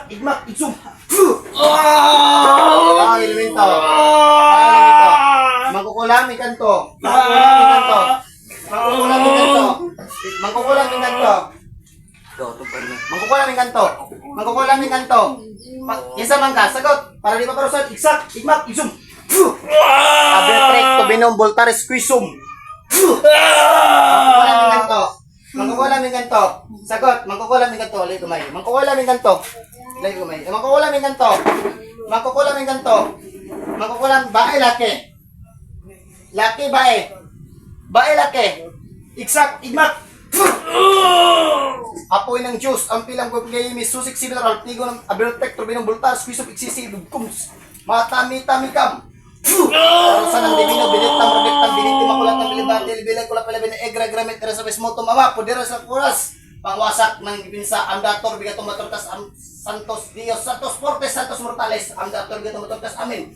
igmak, igsum. Ah, elemento. Elemento. Mangkukulam mi kanto. Mangkukulam mi kanto. Mangkukulam mi kanto. Mangkukulam mi kanto. Mangkukulam mi kanto. Mangkukulam mi kanto. Isa man ka, sagot. Para di pa parusan, igsak, igmak, igsum. Abretrek to binom voltares quisum. Mangkukulam mi kanto. Mangkukulam mi kanto. Sagot, mangkukulam mi kanto. Lay kumay. Mangkukulam mi kanto. Lay kumay. Mangkukulam mi kanto. Mangkukulam mi kanto. Mangkukulam bae laki. Laki bae. Bae laki. Igsak, igmak. Apoy ng Diyos, ang pilang gagayimi, susik similar, tigo ng abirtek, turbinong bultas, kwisop, iksisi, lugkums, matami-tamikam. Parusan ng divino, binitang, rebetang, biniti, makulat ng bilibati, libilay, kulap, bilabin, egra, gramit, tera sa besmoto, mama, pudera sa kuras, pangwasak ng ipinsa, ang dator, bigatong maturtas, ang santos, Dios, santos fortes, santos mortales, ang dator, bigatong maturtas, amin.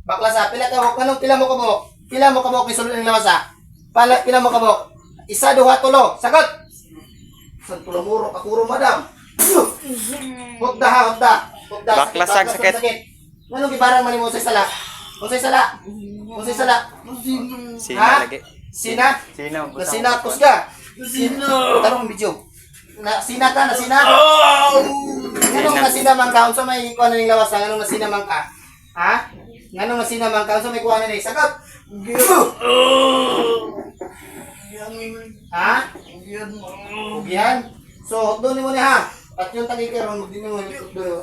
Baklasa, pila ka mo, kanong pila mo kamok? Pila mo kamok, isulod ng lawasa? Pila mo kamok? Isa, duha, tulo. Sagot! San tulo muro, kakuro, madam. Hukda ha, hukda. Baklasag, sakit. Anong gibarang man mo sa sala? Unsay sala? Unsay sala? Sina lagi. Sina? Sina. Na sinapos ka? Sina. Tarong video. Na sina ka, na sina? Nganong na sina man ka? Unsa may kuha na ning lawas? Nganong na sina man ka? Ha? Nganong na sina man ka? Unsa may kuha na ning? Sagot! Ha? Ugihan? So, doon mo niya ha. At yung tagikaroon, magdini mo doon.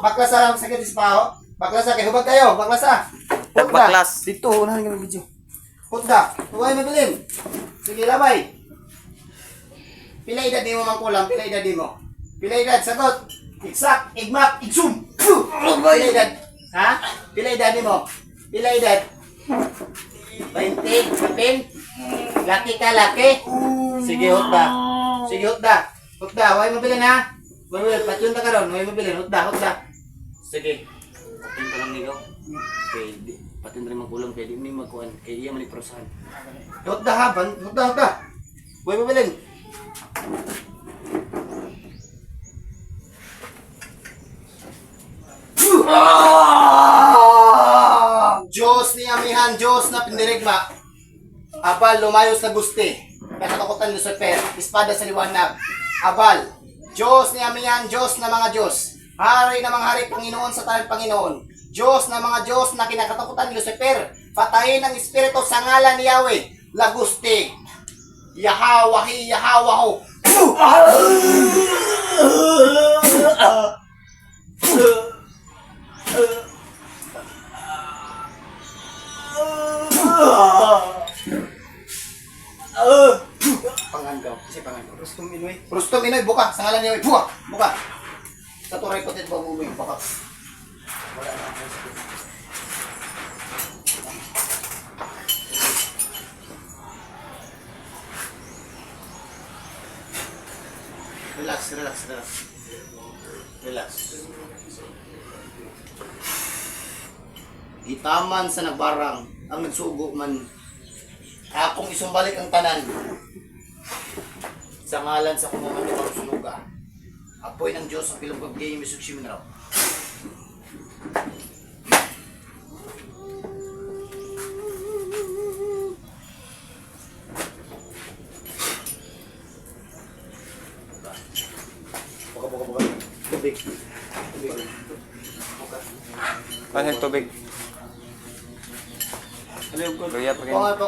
Baklasa lang sakit ispaho. Baklasa, kay hubag kayo. Baklasa. Baklas. Dito, unahan nga video. Hutda. Huwag mabilin. Sige, labay. Pila edad di mo mangkulang? Pila edad di mo? Pila edad? Sagot. Igsak, igmak, igsum. Pila edad? Ha? Pila edad di mo? Pila edad? 20, 15. Laki ka, laki. Sige, hutda. Sige, hutda. Hutda, huwag mabilin ha. Huwag mabilin, patyun ka ron. Huwag mabilin, hutda, hutda. Sige. Patin pa lang nigaw. Kay patin rin magkulang kay di may magkuhan. Kay iya man iprosahan. Hutda ha, hutda, hutda. Huwag mabilin. Diyos ni Amihan, Diyos na pindirigma. Abal, lumayos na gusti. Nakatakutan Lucifer, espada sa liwanag. Abal, Diyos ni Amihan, Diyos na mga Diyos. Hari na mga hari, Panginoon sa talang Panginoon. Diyos na mga Diyos na kinakatakutan ni Lucifer. Patayin ang espiritu sa ngalan ni Yahweh. Lagusti. Yahawahi, Yahawaho. Pangandaw, kasi pangandaw. Rustom Inoy, buka. Sa ngalan ni Yahweh, buka. Buka. Sa turay ko dito, buka. Buka. Wala na. Relax, relax, relax. Relax. Itaman sa nagbarang ang nagsugo man. Akong isumbalik ang tanan. Sa ngalan sa kumuman ng sunuga. Apoy ng Diyos ang pilong pag-game isukshi mo na raw. Buka. Tubig. Ano yung tubig? Ano yung Luya pa Pangat.